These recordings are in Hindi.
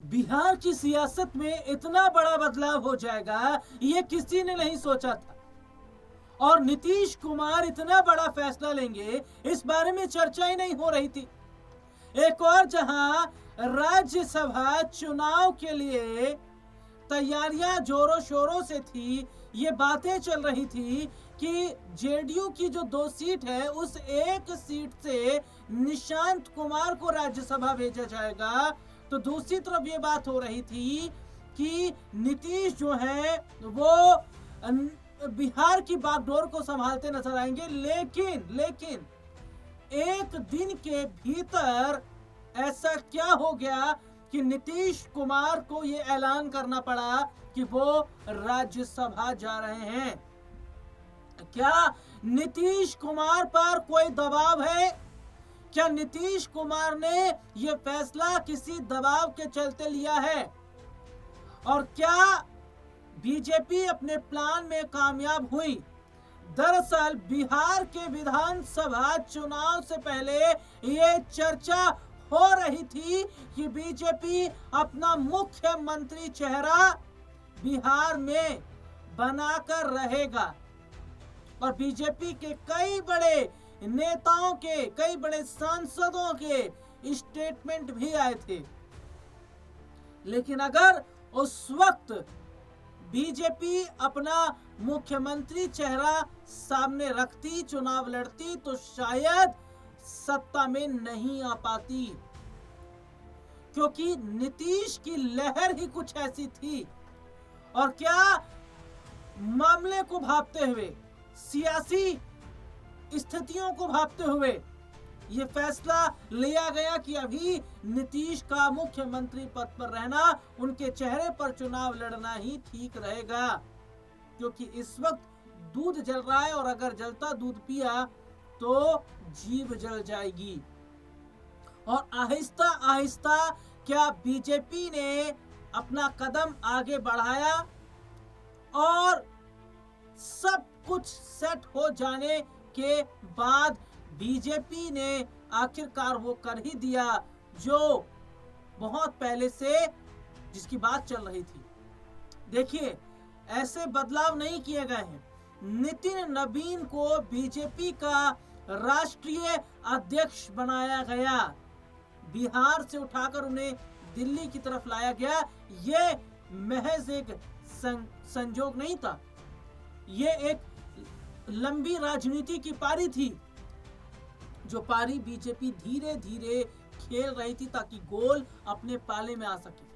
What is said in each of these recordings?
बिहार की सियासत में इतना बड़ा बदलाव हो जाएगा ये किसी ने नहीं सोचा था। और नीतीश कुमार इतना बड़ा फैसला लेंगे इस बारे में चर्चा ही नहीं हो रही थी। एक और जहां राज्यसभा चुनाव के लिए तैयारियां जोरों शोरों से थी, ये बातें चल रही थी कि जेडीयू की जो 2 सीट है उस एक सीट से निशांत कुमार को राज्यसभा भेजा जाएगा, तो दूसरी तरफ ये बात हो रही थी कि नीतीश जो है वो बिहार की बागडोर को संभालते नजर आएंगे। लेकिन एक दिन के भीतर ऐसा क्या हो गया कि नीतीश कुमार को यह ऐलान करना पड़ा कि वो राज्यसभा जा रहे हैं। क्या नीतीश कुमार पर कोई दबाव है? क्या नीतीश कुमार ने यह फैसला किसी दबाव के चलते लिया है? और क्या बीजेपी अपने प्लान में कामयाब हुई? दरअसल बिहार के विधानसभा चुनाव से पहले ये चर्चा हो रही थी कि बीजेपी अपना मुख्यमंत्री चेहरा बिहार में बनाकर रहेगा। और बीजेपी के कई बड़े नेताओं के, कई बड़े सांसदों के स्टेटमेंट भी आए थे। लेकिन अगर उस वक्त बीजेपी अपना मुख्यमंत्री चेहरा सामने रखती, चुनाव लड़ती, तो शायद सत्ता में नहीं आ पाती, क्योंकि नीतीश की लहर ही कुछ ऐसी थी। और क्या मामले को भांपते हुए, सियासी स्थितियों को भांपते हुए यह फैसला लिया गया कि अभी नीतीश का मुख्यमंत्री पद पर रहना, उनके चेहरे पर चुनाव लड़ना ही ठीक रहेगा, क्योंकि इस वक्त दूध जल रहा है और अगर जलता दूध पिया तो जीभ जल जाएगी। और आहिस्ता आहिस्ता क्या बीजेपी ने अपना कदम आगे बढ़ाया और सब कुछ सेट हो जाने के बाद बीजेपी ने आखिरकार वो कर ही दिया जो बहुत पहले से जिसकी बात चल रही थी। देखिए, ऐसे बदलाव नहीं किए गए हैं। नितिन नवीन को बीजेपी का राष्ट्रीय अध्यक्ष बनाया गया, बिहार से उठाकर उन्हें दिल्ली की तरफ लाया गया। ये महज एक संजोग नहीं था, ये एक लंबी राजनीति की पारी थी, जो पारी बीजेपी धीरे धीरे खेल रही थी ताकि गोल अपने पाले में आ सके।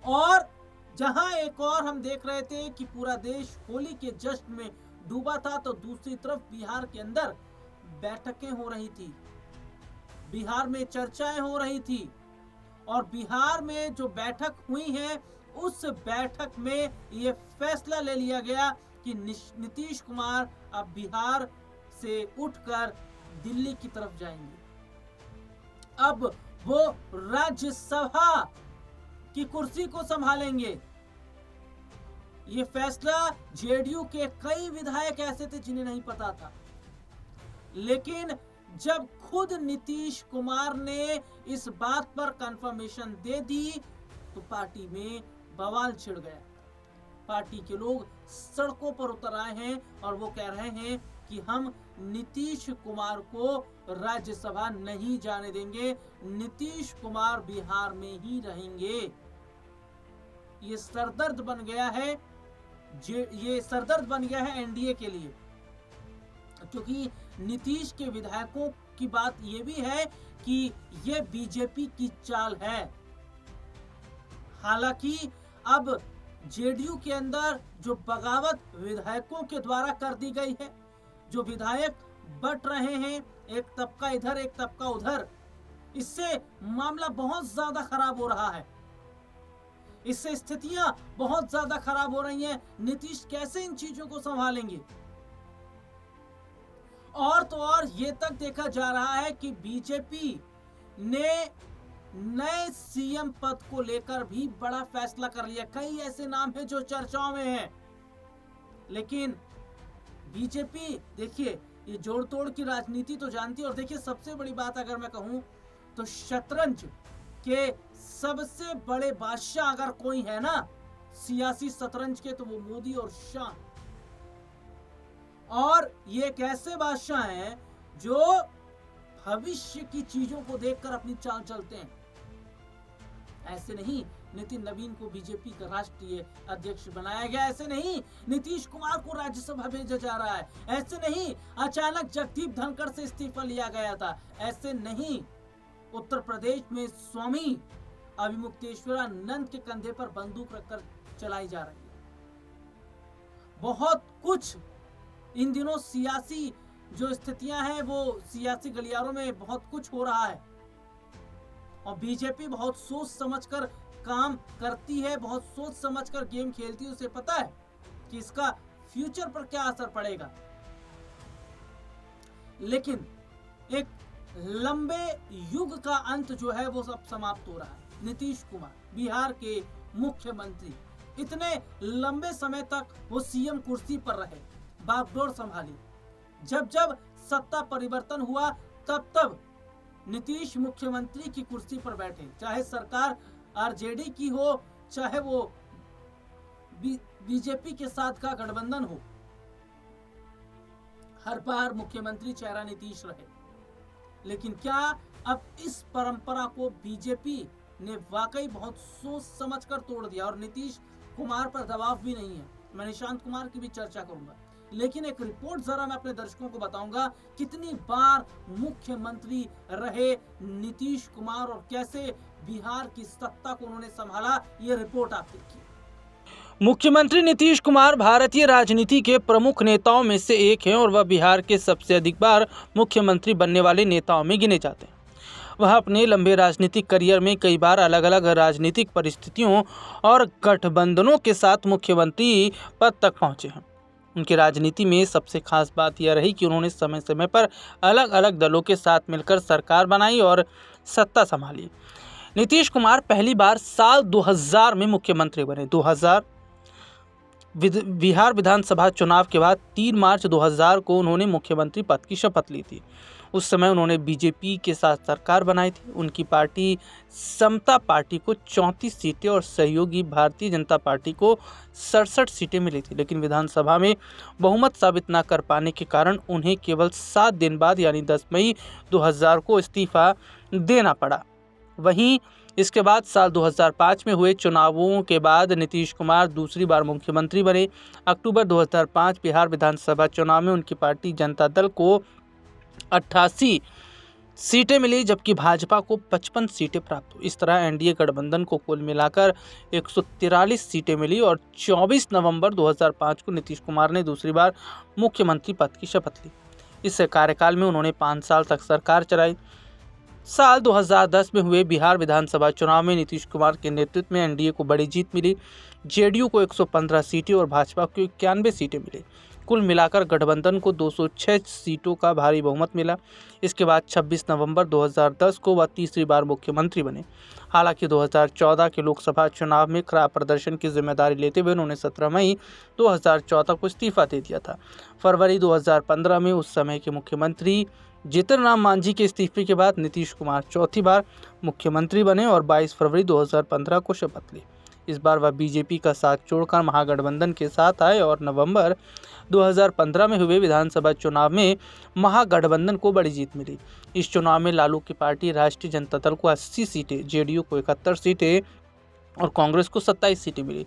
और जहां एक और हम देख रहे थे कि पूरा देश होली के जश्न में डूबा था, तो दूसरी तरफ बिहार के अंदर बैठकें हो रही थी, बिहार में चर्चाएं हो रही थी। और बिहार में जो बैठक हुई है, उस बैठक में यह फैसला ले लिया गया कि नीतीश कुमार अब बिहार से उठकर दिल्ली की तरफ जाएंगे। अब वो राज्यसभा की कुर्सी को संभालेंगे। ये फैसला जेडीयू के कई विधायक ऐसे थे जिन्हें नहीं पता था, लेकिन जब खुद नीतीश कुमार ने इस बात पर कंफर्मेशन दे दी तो पार्टी में बवाल छिड़ गया। पार्टी के लोग सड़कों पर उतर आए हैं और वो कह रहे हैं कि हम नीतीश कुमार को राज्यसभा नहीं जाने देंगे, नीतीश कुमार बिहार में ही रहेंगे। ये सरदर्द बन गया है, ये सरदर्द बन गया है एनडीए के लिए, क्योंकि नीतीश के विधायकों की बात ये भी है कि ये बीजेपी की चाल है। हालांकि अब जेडीयू के अंदर जो बगावत विधायकों के द्वारा कर दी गई है, जो विधायक बट रहे हैं, एक तबका इधर एक तबका उधर, इससे मामला बहुत ज्यादा खराब हो रहा है, इससे स्थितियां बहुत ज्यादा खराब हो रही हैं। नीतीश कैसे इन चीजों को संभालेंगे? और तो और ये तक देखा जा रहा है कि बीजेपी ने नए सीएम पद को लेकर भी बड़ा फैसला कर लिया। कई ऐसे नाम हैं जो चर्चाओं में हैं, लेकिन बीजेपी देखिए ये जोड़ तोड़ की राजनीति तो जानती है। और देखिए, सबसे बड़ी बात अगर मैं कहूं तो शतरंज कि सबसे बड़े बादशाह अगर कोई है ना सियासी शतरंज के, तो वो मोदी और शाह। और ये एक ऐसे बादशाह हैं जो भविष्य की चीजों को देखकर अपनी चाल चलते हैं। ऐसे नहीं नितिन नवीन को बीजेपी का राष्ट्रीय अध्यक्ष बनाया गया, ऐसे नहीं नीतीश कुमार को राज्यसभा भेजा जा रहा है, ऐसे नहीं अचानक जगदीप धनखड़ से इस्तीफा लिया गया था, ऐसे नहीं उत्तर प्रदेश में स्वामी अभिमुक्तेश्वरानंद के कंधे पर बंदूक रखकर चलाई जा रही है। बहुत कुछ इन दिनों सियासी जो स्थितियां हैं वो सियासी गलियारों में बहुत कुछ हो रहा है और बीजेपी बहुत सोच समझकर काम करती है, बहुत सोच समझकर गेम खेलती है। उसे पता है कि इसका फ्यूचर पर क्या असर पड़ेगा। लेकिन एक लंबे युग का अंत जो है वो सब समाप्त हो रहा है। नीतीश कुमार बिहार के मुख्यमंत्री, इतने लंबे समय तक वो सीएम कुर्सी पर रहे, बागडोर संभाली। जब जब सत्ता परिवर्तन हुआ तब तब नीतीश मुख्यमंत्री की कुर्सी पर बैठे, चाहे सरकार आरजेडी की हो, चाहे वो बीजेपी के साथ का गठबंधन हो, हर बार मुख्यमंत्री चेहरा नीतीश रहे। लेकिन क्या अब इस परंपरा को बीजेपी ने वाकई बहुत सोच समझकर तोड़ दिया और नीतीश कुमार पर दबाव भी नहीं है। मैं निशांत कुमार की भी चर्चा करूंगा, लेकिन एक रिपोर्ट जरा मैं अपने दर्शकों को बताऊंगा कितनी बार मुख्यमंत्री रहे नीतीश कुमार और कैसे बिहार की सत्ता को उन्होंने संभाला। ये रिपोर्ट आप देखिए। मुख्यमंत्री नीतीश कुमार भारतीय राजनीति के प्रमुख नेताओं में से एक हैं और वह बिहार के सबसे अधिक बार मुख्यमंत्री बनने वाले नेताओं में गिने जाते हैं। वह अपने लंबे राजनीतिक करियर में कई बार अलग अलग राजनीतिक परिस्थितियों और गठबंधनों के साथ मुख्यमंत्री पद तक पहुंचे हैं। उनकी राजनीति में सबसे खास बात यह रही कि उन्होंने समय समय पर अलग अलग दलों के साथ मिलकर सरकार बनाई और सत्ता संभाली। नीतीश कुमार पहली बार साल 2000 में मुख्यमंत्री बने। 2000 बिहार विधानसभा चुनाव के बाद 3 मार्च 2000 को उन्होंने मुख्यमंत्री पद की शपथ ली थी। उस समय उन्होंने बीजेपी के साथ सरकार बनाई थी। उनकी पार्टी समता पार्टी को 34 सीटें और सहयोगी भारतीय जनता पार्टी को 67 सीटें मिली थी, लेकिन विधानसभा में बहुमत साबित न कर पाने के कारण उन्हें केवल 7 दिन बाद यानी 10 मई 2000 को इस्तीफा देना पड़ा। वहीं इसके बाद साल 2005 में हुए चुनावों के बाद नीतीश कुमार दूसरी बार मुख्यमंत्री बने। अक्टूबर 2005 बिहार विधानसभा चुनाव में उनकी पार्टी जनता दल को 88 सीटें मिली, जबकि भाजपा को 55 सीटें प्राप्त हुई। इस तरह एनडीए गठबंधन को कुल मिलाकर 143 सीटें मिली और 24 नवंबर 2005 को नीतीश कुमार ने दूसरी बार मुख्यमंत्री पद की शपथ ली। इस कार्यकाल में उन्होंने 5 साल तक सरकार चलाई। साल 2010 में हुए बिहार विधानसभा चुनाव में नीतीश कुमार के नेतृत्व में एनडीए को बड़ी जीत मिली। जेडीयू को 115 सीटें और भाजपा को 91 सीटें मिली। कुल मिलाकर गठबंधन को 206 सीटों का भारी बहुमत मिला। इसके बाद 26 नवंबर 2010 को वह तीसरी बार मुख्यमंत्री बने। हालांकि 2014 के लोकसभा चुनाव में खराब प्रदर्शन की जिम्मेदारी लेते हुए उन्होंने 17 मई 2014 को इस्तीफा दे दिया था। फरवरी 2015 में उस समय के मुख्यमंत्री जीतन राम मांझी के इस्तीफे के बाद नीतीश कुमार चौथी बार मुख्यमंत्री बने और 22 फरवरी 2015 को शपथ ली। इस बार वह बीजेपी का साथ छोड़कर महागठबंधन के साथ आए और नवंबर 2015 में हुए विधानसभा चुनाव में महागठबंधन को बड़ी जीत मिली। इस चुनाव में लालू की पार्टी राष्ट्रीय जनता दल को 80 सीटें, जेडीयू को 71 सीटें और कांग्रेस को 27 सीटें मिली।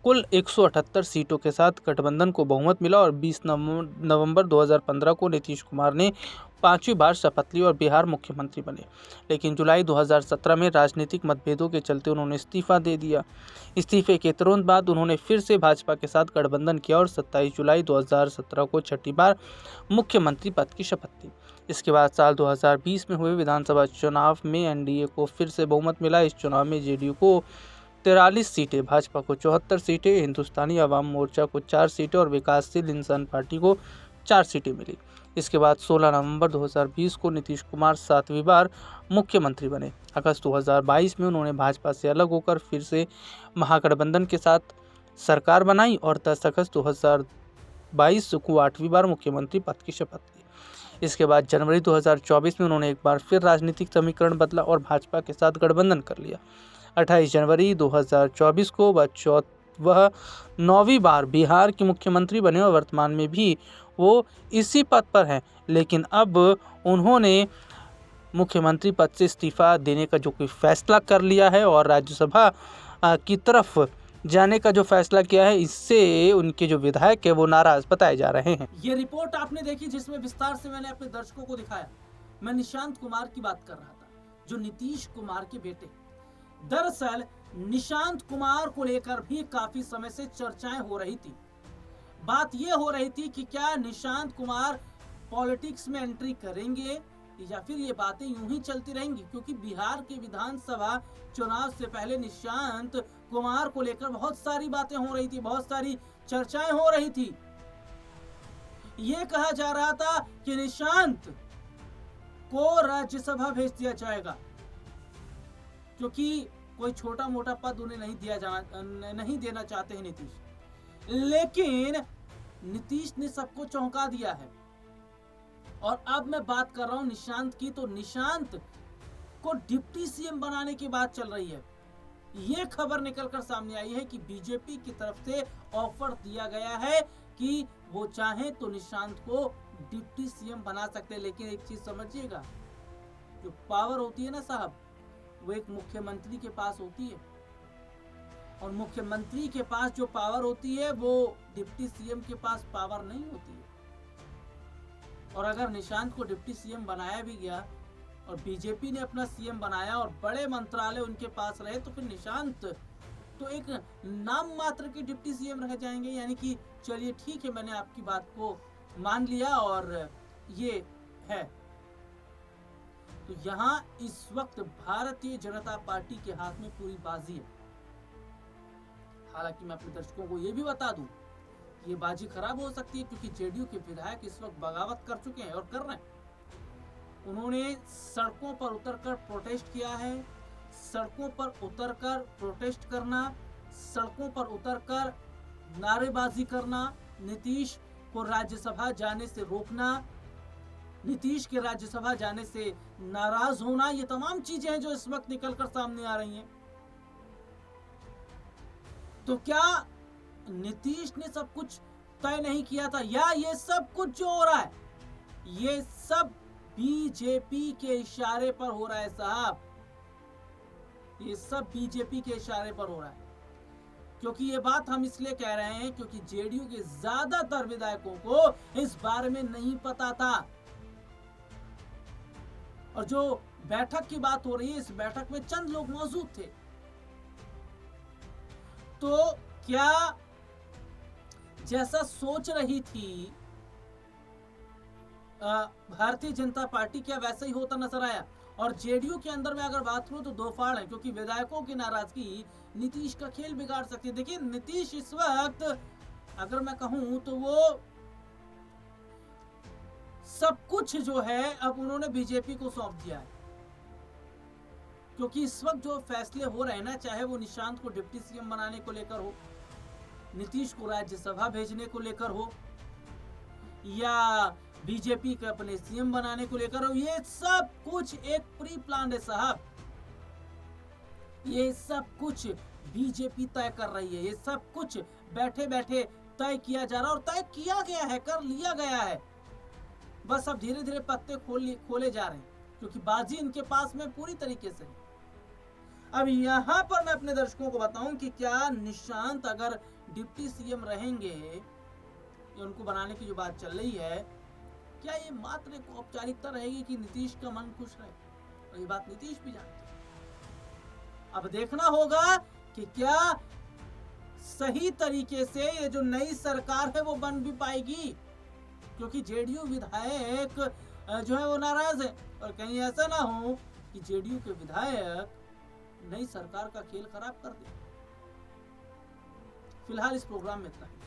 कुल 178 सीटों के साथ गठबंधन को बहुमत मिला और 20 नवंबर 2015 को नीतीश कुमार ने 5वीं बार शपथ ली और बिहार मुख्यमंत्री बने। लेकिन जुलाई 2017 में राजनीतिक मतभेदों के चलते उन्होंने इस्तीफा दे दिया। इस्तीफे के तुरंत बाद उन्होंने फिर से भाजपा के साथ गठबंधन किया और 27 जुलाई 2017 को छठी बार मुख्यमंत्री पद की शपथ ली। इसके बाद साल 2020 में हुए विधानसभा चुनाव में एनडीए को फिर से बहुमत मिला। इस चुनाव में जेडीयू को 43 सीटें, भाजपा को 74 सीटें, हिंदुस्तानी अवाम मोर्चा को 4 सीटें और विकासशील इंसान पार्टी को 4 सीटें मिली। इसके बाद 16 नवंबर 2020 को नीतीश कुमार 7वीं बार मुख्यमंत्री बने। अगस्त 2022 में उन्होंने भाजपा से अलग होकर फिर से महागठबंधन के साथ सरकार बनाई और 10 अगस्त 2022 को 8वीं बार मुख्यमंत्री पद की शपथ ली। इसके बाद जनवरी 2024 में उन्होंने एक बार फिर राजनीतिक समीकरण बदला और भाजपा के साथ गठबंधन कर लिया। 28 जनवरी 2024 को वह 9वीं बार बिहार के मुख्यमंत्री बने और वर्तमान में भी वो इसी पद पर हैं, लेकिन अब उन्होंने मुख्यमंत्री पद से इस्तीफा देने का जो कोई फैसला कर लिया है और राज्यसभा की तरफ जाने का जो फैसला किया है, इससे उनके जो विधायक है वो नाराज बताए जा रहे हैं। ये रिपोर्ट आपने देखी जिसमें विस्तार से मैंने अपने दर्शकों को दिखाया। मैं निशांत कुमार की बात कर रहा था, जो नीतीश कुमार के बेटे। दरअसल निशांत कुमार को लेकर भी काफी समय से चर्चाएं हो रही थी। बात यह हो रही थी कि क्या निशांत कुमार पॉलिटिक्स में एंट्री करेंगे या फिर ये बातें यूं ही चलती रहेंगी, क्योंकि बिहार के विधानसभा चुनाव से पहले निशांत कुमार को लेकर बहुत सारी बातें हो रही थी, बहुत सारी चर्चाएं हो रही थी। ये कहा जा रहा था कि निशांत को राज्यसभा भेज दिया जाएगा, क्योंकि कोई छोटा मोटा पद उन्हें नहीं देना चाहते हैं नीतीश। लेकिन नीतीश ने सबको चौंका दिया है। और अब मैं बात कर रहा हूं निशांत की, तो निशांत को डिप्टी सीएम बनाने की बात चल रही है। यह खबर निकलकर सामने आई है कि बीजेपी की तरफ से ऑफर दिया गया है कि वो चाहे तो निशांत को डिप्टी सीएम बना सकते हैं। लेकिन एक चीज समझिएगा, जो पावर होती है ना साहब, वो एक मुख्यमंत्री के पास होती है, और मुख्यमंत्री के पास जो पावर होती है वो डिप्टी सीएम के पास पावर नहीं होती है। और अगर निशांत को डिप्टी सीएम बनाया भी गया और बीजेपी ने अपना सीएम बनाया और बड़े मंत्रालय उनके पास रहे, तो फिर निशांत तो एक नाम मात्र के डिप्टी सीएम रह जाएंगे। यानी कि चलिए ठीक है, मैंने आपकी बात को मान लिया और ये है। तो यहाँ इस वक्त भारतीय जनता पार्टी के हाथ में पूरी बाजी है। हालांकि मैं अपने दर्शकों को ये भी बता दूं, ये बाजी खराब हो सकती है, क्योंकि जेडीयू के विधायक इस वक्त बगावत कर चुके हैं और कर रहे हैं। उन्होंने सड़कों पर उतरकर प्रोटेस्ट किया है। सड़कों पर उतरकर प्रोटेस्ट करना, सड़कों पर उतरकर नारेबाजी करना, नीतीश को राज्यसभा जाने से रोकना, नीतीश के राज्यसभा जाने से नाराज होना, ये तमाम चीजें हैं जो इस वक्त निकलकर सामने आ रही हैं। तो क्या नीतीश ने सब कुछ तय नहीं किया था, या ये सब कुछ जो हो रहा है ये सब बीजेपी के इशारे पर हो रहा है साहब? ये सब बीजेपी के इशारे पर हो रहा है। क्योंकि ये बात हम इसलिए कह रहे हैं क्योंकि जेडीयू के ज्यादातर विधायकों को इस बारे में नहीं पता था। और जो बैठक की बात हो रही है, इस बैठक में चंद लोग मौजूद थे। तो क्या जैसा सोच रही थी भारतीय जनता पार्टी, क्या वैसा ही होता नजर आया? और जेडीयू के अंदर में अगर बात करूं तो दो फाड़ है, क्योंकि विधायकों की नाराजगी नीतीश का खेल बिगाड़ सकती है। देखिए नीतीश इस वक्त अगर मैं कहूं तो वो सब कुछ जो है अब उन्होंने बीजेपी को सौंप दिया है। क्योंकि इस वक्त जो फैसले हो रहे हैं ना, चाहे वो निशांत को डिप्टी सीएम बनाने को लेकर हो, नीतीश को राज्यसभा भेजने को लेकर हो, या बीजेपी के अपने सीएम बनाने को लेकर हो, ये सब कुछ एक प्री प्लान है साहब। ये सब कुछ बीजेपी तय कर रही है। ये सब कुछ बैठे बैठे तय किया जा रहा है और तय किया गया है, कर लिया गया है। बस अब धीरे धीरे पत्ते खोले जा रहे हैं, क्योंकि बाजी इनके पास में पूरी तरीके से। अब यहाँ पर मैं अपने दर्शकों को बताऊं कि क्या निशांत अगर डिप्टी सीएम रहेंगे, ये उनको बनाने की जो बात चल रही है, क्या ये मात्र एक औपचारिकता रहेगी कि नीतीश का मन खुश रहे? और ये बात नीतीश भी जानते हैं। अब देखना होगा कि क्या सही तरीके से ये जो नई सरकार है वो बन भी पाएगी, क्योंकि जेडीयू विधायक जो है वो नाराज है। और कहीं ऐसा ना हो कि जेडीयू के विधायक नई सरकार का खेल खराब कर दे। फिलहाल इस प्रोग्राम में इतना ही।